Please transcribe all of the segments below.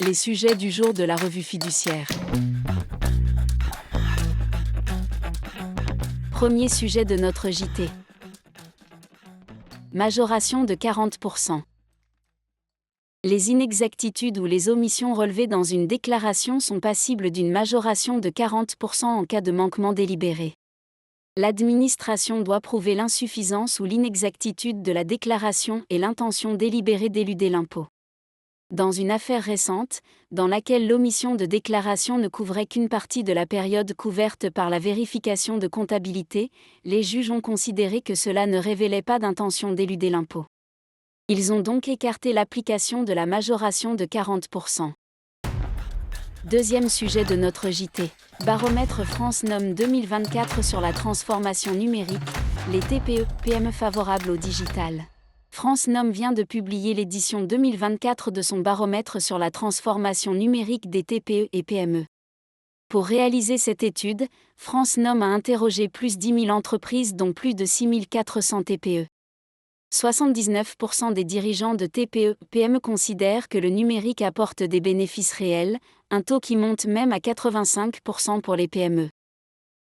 Les sujets du jour de la revue fiduciaire. Premier sujet de notre JT. Majoration de 40%. Les inexactitudes ou les omissions relevées dans une déclaration sont passibles d'une majoration de 40% en cas de manquement délibéré. L'administration doit prouver l'insuffisance ou l'inexactitude de la déclaration et l'intention délibérée d'éluder l'impôt. Dans une affaire récente, dans laquelle l'omission de déclaration ne couvrait qu'une partie de la période couverte par la vérification de comptabilité, les juges ont considéré que cela ne révélait pas d'intention d'éluder l'impôt. Ils ont donc écarté l'application de la majoration de 40%. Deuxième sujet de notre JT. Baromètre France NOM 2024 sur la transformation numérique, les TPE-PME favorables au digital. France NOM vient de publier l'édition 2024 de son baromètre sur la transformation numérique des TPE et PME. Pour réaliser cette étude, France NOM a interrogé plus de 10 000 entreprises dont plus de 6 400 TPE. 79% des dirigeants de TPE-PME considèrent que le numérique apporte des bénéfices réels, un taux qui monte même à 85% pour les PME.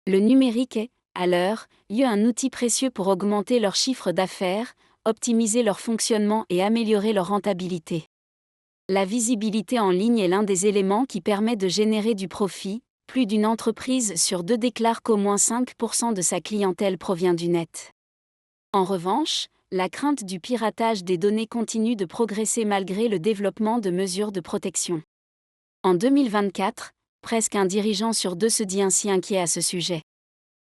Le numérique est, à l'heure, un outil précieux pour augmenter leur chiffre d'affaires, optimiser leur fonctionnement et améliorer leur rentabilité. La visibilité en ligne est l'un des éléments qui permet de générer du profit. Plus d'une entreprise sur deux déclare qu'au moins 5% de sa clientèle provient du net. En revanche, la crainte du piratage des données continue de progresser malgré le développement de mesures de protection. En 2024, presque un dirigeant sur deux se dit ainsi inquiet à ce sujet.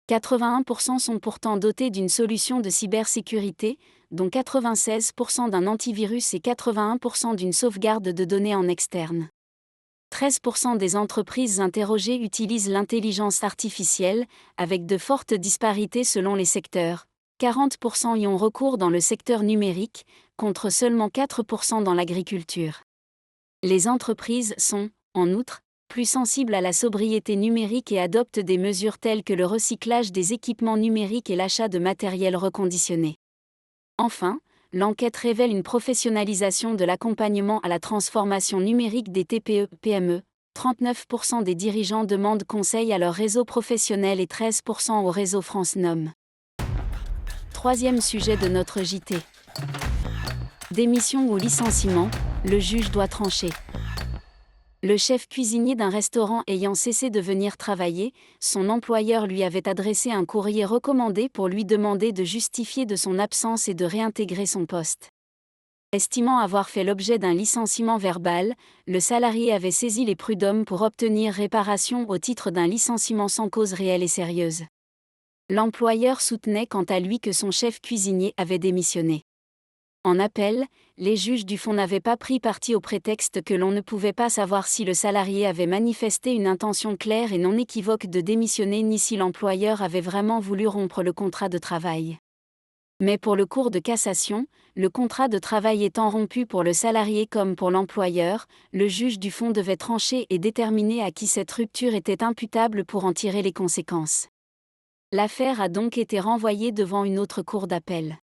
81% sont pourtant dotés d'une solution de cybersécurité, dont 96% d'un antivirus et 81% d'une sauvegarde de données en externe. 13% des entreprises interrogées utilisent l'intelligence artificielle, avec de fortes disparités selon les secteurs. 40% y ont recours dans le secteur numérique, contre seulement 4% dans l'agriculture. Les entreprises sont, en outre, plus sensibles à la sobriété numérique et adoptent des mesures telles que le recyclage des équipements numériques et l'achat de matériel reconditionné. Enfin, l'enquête révèle une professionnalisation de l'accompagnement à la transformation numérique des TPE-PME. 39% des dirigeants demandent conseil à leur réseau professionnel et 13% au réseau France NOM. Troisième sujet de notre JT. Démission ou licenciement, le juge doit trancher. Le chef cuisinier d'un restaurant ayant cessé de venir travailler, son employeur lui avait adressé un courrier recommandé pour lui demander de justifier de son absence et de réintégrer son poste. Estimant avoir fait l'objet d'un licenciement verbal, le salarié avait saisi les prud'hommes pour obtenir réparation au titre d'un licenciement sans cause réelle et sérieuse. L'employeur soutenait quant à lui que son chef cuisinier avait démissionné. En appel, les juges du fond n'avaient pas pris parti au prétexte que l'on ne pouvait pas savoir si le salarié avait manifesté une intention claire et non équivoque de démissionner ni si l'employeur avait vraiment voulu rompre le contrat de travail. Mais pour le cours de cassation, le contrat de travail étant rompu pour le salarié comme pour l'employeur, le juge du fond devait trancher et déterminer à qui cette rupture était imputable pour en tirer les conséquences. L'affaire a donc été renvoyée devant une autre cour d'appel.